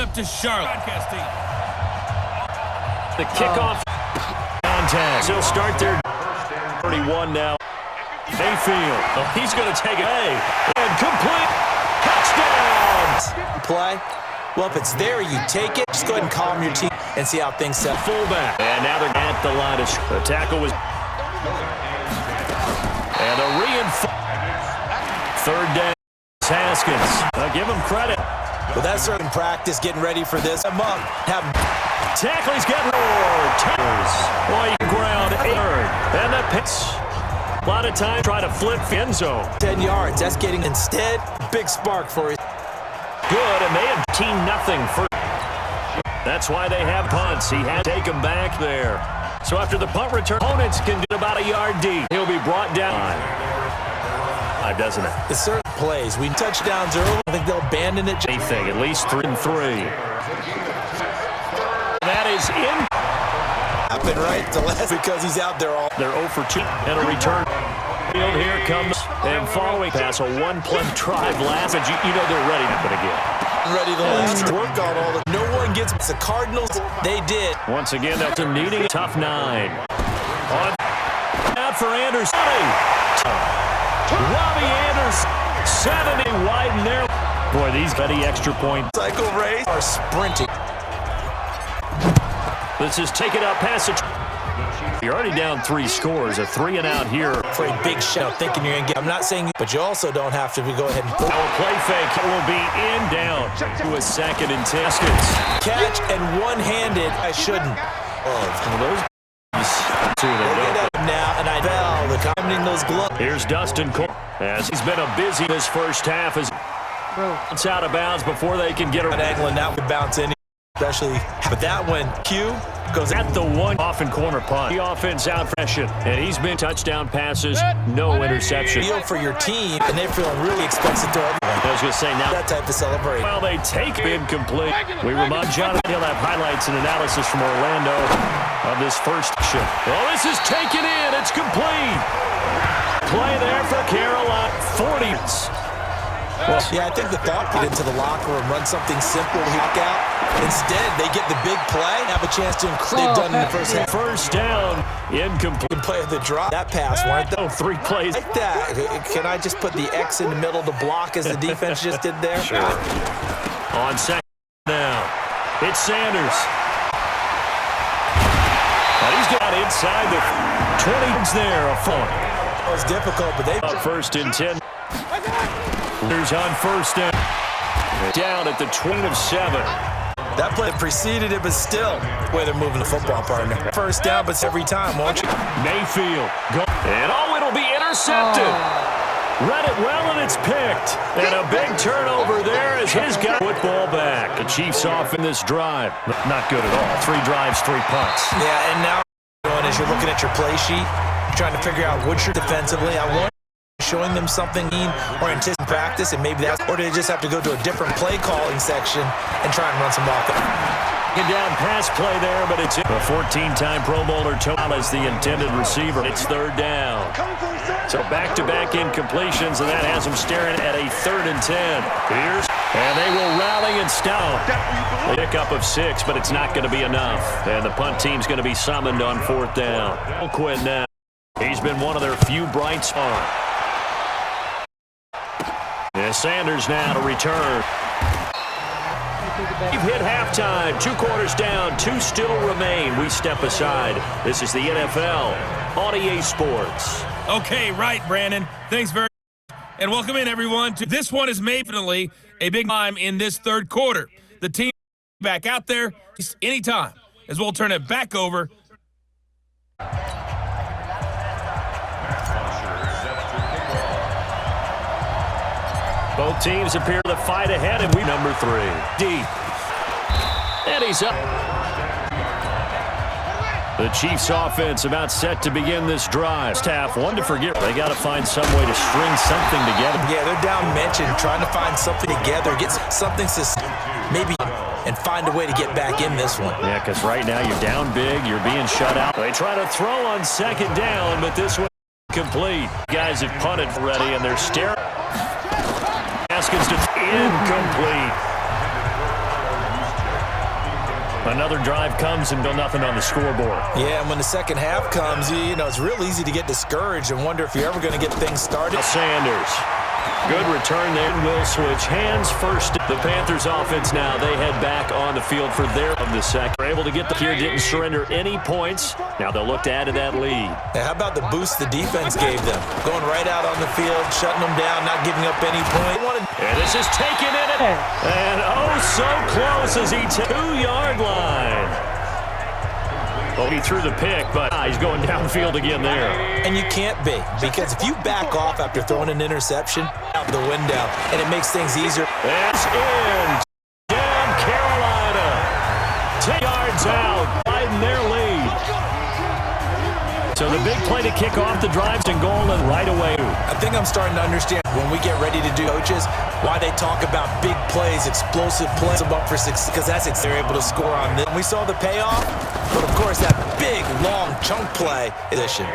Up to Charlotte. The kickoff contact. He'll start there. 31 now. Mayfield. Oh, he's going to take it. And complete. Touchdown. Play. Well, if it's there, you take it. Just go ahead and calm your team and see how things set. Fullback. And now they're at the line. The tackle was. And a reinforcement. Third down. Haskins. Give him credit. Well, that's certain practice getting ready for this. Have tackle. He's got more. Boy, ground. And the pitch. A lot of time trying to flip end zone. 10 yards. That's getting instead. Big spark for it. Good, and they have 10-0 for. That's why they have punts. He had to take them back there. So after the punt return, opponents can do about a yard deep. He'll be brought down. Doesn't it? The certain plays. We touchdowns early. I think they'll abandon it. Anything, at least 3-3. That is in. Happen right to left because he's out there all. They're 0 for 2 and a return. Field here comes and following pass a one-play drive last. And you know they're ready to put again. Ready to last. Work on all the. No one gets the Cardinals. They did. Once again, that's a needing a tough 9. On out for Anderson. Robbie Anderson, 70 wide in there. Boy, these buddy extra point. Cycle race are sprinting. This is take it out passage. You're already down 3 scores. A 3-and-out here. For a big shot, thinking you're going to get. I'm not saying, but you also don't have to go ahead and. Our play fake will be in down to a 2nd and 10. Catch and one-handed. I shouldn't. Those. Now, and I fell. The combining those gloves. Here's Dustin Cole. As he's been a busy this first half. It's out of bounds before they can get her. An angle and that would bounce in, especially. But that one, Q goes at the one off and corner punt. The offense out fashion, and he's been touchdown passes, no interception. Deal for your team, and they're feeling really expensive to everyone. I was going to say now that type of celebration. Well, they take it incomplete. We remind Jonathan he'll have highlights and analysis from Orlando of this first shift. Well, this is taken in. It's complete. Play there for Carolina. 40s. Well, yeah, I think the thought get into the locker room, run something simple, hook out. Instead, they get the big play, have a chance to increase. They've done in the first half. First down, incomplete. Play of the drop. That pass weren't they? 3 plays. Like that. Can I just put the X in the middle to block as the defense just did there? Sure. On 2nd now, it's Sanders. And he's got inside the 20s there. A fun. It was difficult, but they. 1st and 10. There's on 1st down. Down at the 27. That play preceded it, but still, the way they're moving the football, partner. 1st down, but it's every time, won't you? Mayfield. And it'll be intercepted. Read it well, and it's picked. And a big turnover there as his guy football back. The Chiefs off in this drive. Not good at all. 3 drives, 3 punts. Yeah, and now as you're looking at your play sheet, trying to figure out what you're defensively. I want showing them something or anticipating practice, and maybe that's, or do they just have to go to a different play calling section and try and run some offense? Get down pass play there, but it's a 14-time Pro Bowler Total as the intended receiver. It's 3rd down. So back-to-back incompletions, and that has them staring at a 3rd and 10. Here's, and they will rally and stop. A pickup of 6, but it's not going to be enough. And the punt team's going to be summoned on 4th down. Quinn now. He's been one of their few bright spots. And Sanders now to return. We've hit halftime. 2 quarters down. 2 still remain. We step aside. This is the NFL on EA Sports. Okay, right, Brandon. Thanks very much. And welcome in, everyone. This one is definitely a big time in this 3rd quarter. The team back out there anytime as we'll turn it back over. Both teams appear to fight ahead, and we number 3. Deep. And he's up. The Chiefs offense about set to begin this drive. Staff, one to forget. They got to find some way to string something together. Yeah, they're down mentioned, trying to find something together, get something maybe, and find a way to get back in this one. Yeah, because right now you're down big, you're being shut out. They try to throw on 2nd down, but this one complete. Guys have punted already, and they're staring. Haskins to incomplete. Another drive comes and nothing on the scoreboard. Yeah, and when the second half comes, it's real easy to get discouraged and wonder if you're ever going to get things started. Sanders. Good return there. Will switch hands first. The Panthers offense now, they head back on the field for their of the second. They're able to get the here, didn't surrender any points. Now they'll look to add to that lead. Now, how about the boost the defense gave them? Going right out on the field, shutting them down, not giving up any points. And this is taken in it. And oh, so close as he 2-yard line. Well, he threw the pick, but he's going downfield again there. And you can't be, because if you back off after throwing an interception, out the window, and it makes things easier. That's in. Down Carolina. 10 yards out. Widen their lead. So the big play to kick off the drives and goal and right away. I think I'm starting to understand when we get ready to do coaches why they talk about big plays, explosive plays, up for success, because that's it. They're able to score on this. We saw the payoff, but of course that big, long chunk play edition.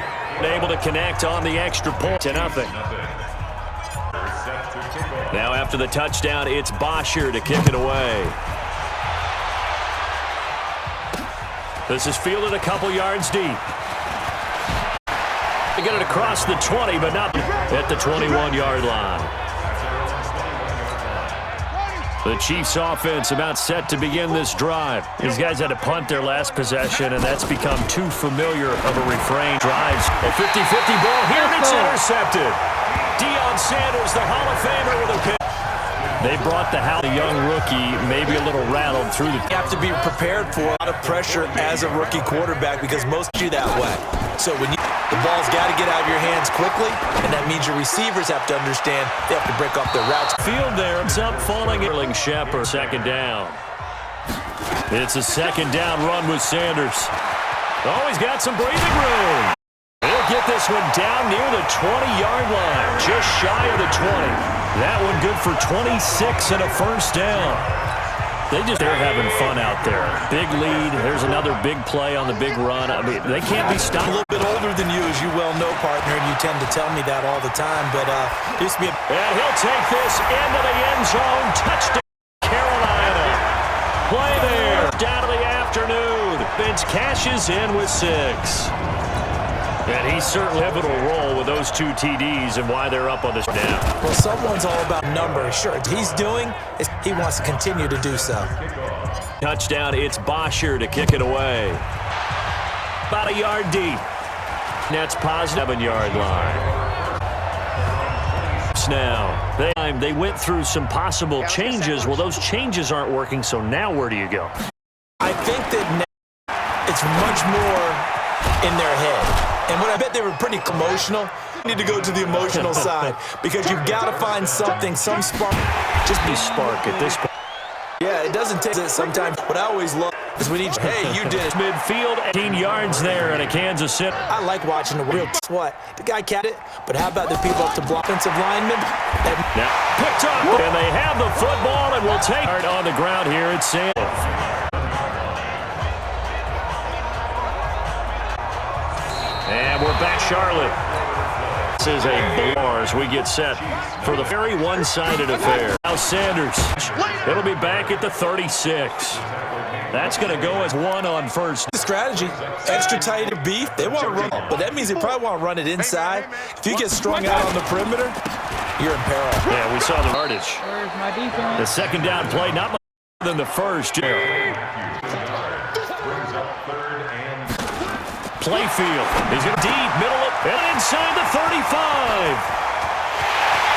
Able to connect on the extra point to nothing. Now after the touchdown, it's Bosher to kick it away. This is fielded a couple yards deep. They get it across the 20, but not at the 21-yard line. The Chiefs offense about set to begin this drive. These guys had to punt their last possession, and that's become too familiar of a refrain. Drives a 50-50 ball here, and it's intercepted. Deion Sanders, the Hall of Famer, with a pick. They brought the young rookie maybe a little rattled through the... You have to be prepared for a lot of pressure as a rookie quarterback because most do that way. So when the ball's got to get out of your hands quickly, and that means your receivers have to understand they have to break off their routes. Field there, it's up falling. Erling Shepard, second down. It's a second down run with Sanders. Oh, he's got some breathing room. He'll get this one down near the 20-yard line, just shy of the 20. That one good for 26 and a first down. They're having fun out there. Big lead. There's another big play on the big run. I mean, they can't be stopped. I'm a little bit older than you, as you well know, partner, and you tend to tell me that all the time. But it used to be and he'll take this into the end zone. Touchdown, Carolina. Play there. Down to the afternoon. Vince cashes in with 6. And he's certainly a pivotal role with those 2 TDs and why they're up on this now. Well, someone's all about numbers. Sure, he's doing is he wants to continue to do so. Touchdown, it's Bosher to kick it away. About a yard deep. That's positive 7-yard line. Now, they went through some possible changes. Well, those changes aren't working, so now where do you go? I think that now it's much more in their head. And what I bet they were pretty emotional. You need to go to the emotional side because you've got to find something, some spark. Just be spark at this point. Yeah, it doesn't take it sometimes. What I always love is when hey, you did it. Midfield, 18 yards there in a Kansas City. I like watching the real what. The guy cat it, but how about the people up to block offensive linemen? Now, picked up, and they have the football and will take it on the ground here at Sanders. And we're back, Charlotte. This is a bar as we get set for the very one-sided affair. Now Sanders, it'll be back at the 36. That's going to go as 1 on first. The strategy, extra tight beef, they want to run, but that means they probably want to run it inside. If you get strung out on the perimeter, you're in peril. Yeah, we saw the yardage. The second down play, not much than the first. Playfield. He's going deep, middle of, and inside the 35.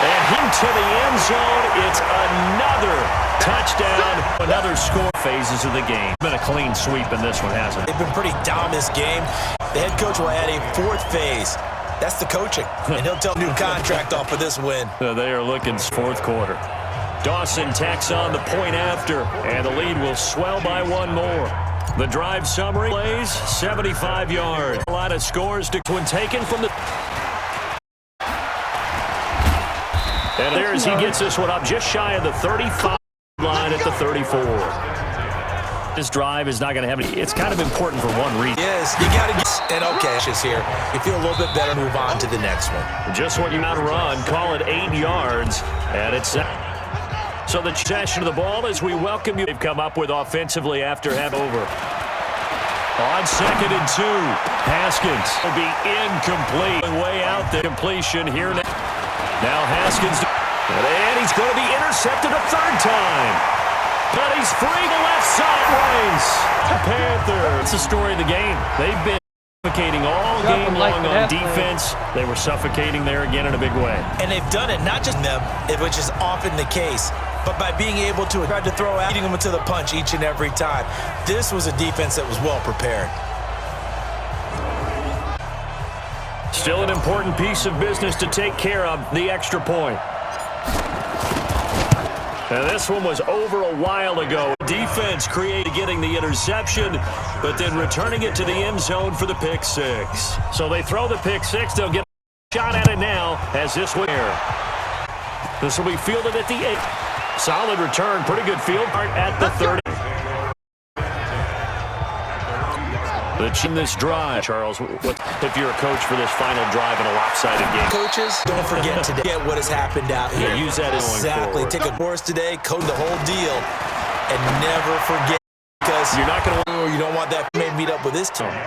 And into the end zone. It's another touchdown. Another score. Phases of the game. Been a clean sweep in this one, hasn't it? They've been pretty down this game. The head coach will add a 4th phase. That's the coaching. And he'll tell new contract off for this win. They are looking 4th quarter. Dawson tacks on the point after, and the lead will swell by 1 more. The drive summary plays 75 yards. A lot of scores to when taken from the. And there's he gets this one up just shy of the 35 line at the 34. This drive is not going to have any. It's kind of important for one reason. Yes, you got to get and okay, it's here. You feel a little bit better, move on to the next one. Just what you want to run, call it 8 yards, and it's So the possession of the ball as we welcome you. They've come up with offensively after half over. On 2nd and 2, Haskins will be incomplete. Way out the completion here now. Now Haskins, and he's going to be intercepted a 3rd time. But he's free to left sideways. Panther. It's the story of the game. They've been suffocating all game long on defense. They were suffocating there again in a big way. And they've done it not just them, which is often the case, but by being able to try to throw out, beating them to the punch each and every time. This was a defense that was well prepared. Still an important piece of business to take care of, the extra point. Now this one was over a while ago. Defense created getting the interception, but then returning it to the end zone for the pick 6. So they throw the pick 6. They'll get a shot at it now as this one here. This will be fielded at the 8. Solid return, pretty good field part at the 30. In this drive, Charles, what if you're a coach for this final drive in a lopsided game? Coaches, don't forget today get what has happened out here. Yeah, use that as exactly. Take a course today, code the whole deal, and never forget, because you're not going to. You don't want that man meet up with this team. And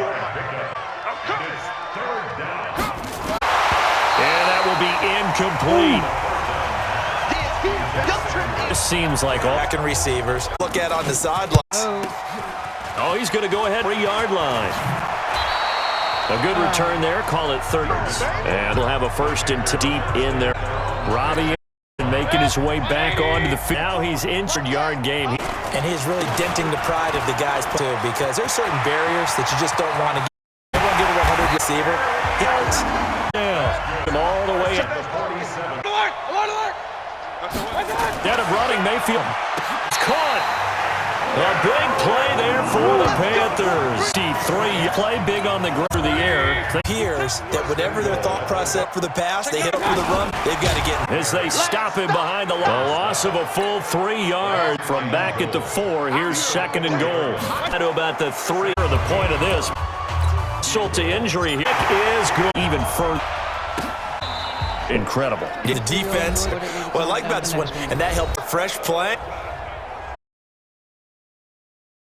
that will be incomplete. This seems like all back and receivers. Look at on the sidelines. Oh, he's going to go ahead 3-yard line. A good return there. Call it 30. And they'll have a 1st and 2 deep in there. Robbie making his way back onto the field. Now he's injured yard game. And he's really denting the pride of the guys too, because there's certain barriers that you just don't want to get. Everyone give it a 100 receiver. Yeah. All the way up. Instead of running, Mayfield. It's caught. A big play there for the Panthers. D3 play big on the ground for the air. Appears that whatever their thought process for the pass, they hit up for the run, they've got to get. As they stop him behind the line. A loss of a full 3 yards from back at the 4. Here's 2nd and goal. To about the 3 or the point of this. Insult to injury here is good. Even further. Incredible. The defense, what I like about this one, and that helped fresh play.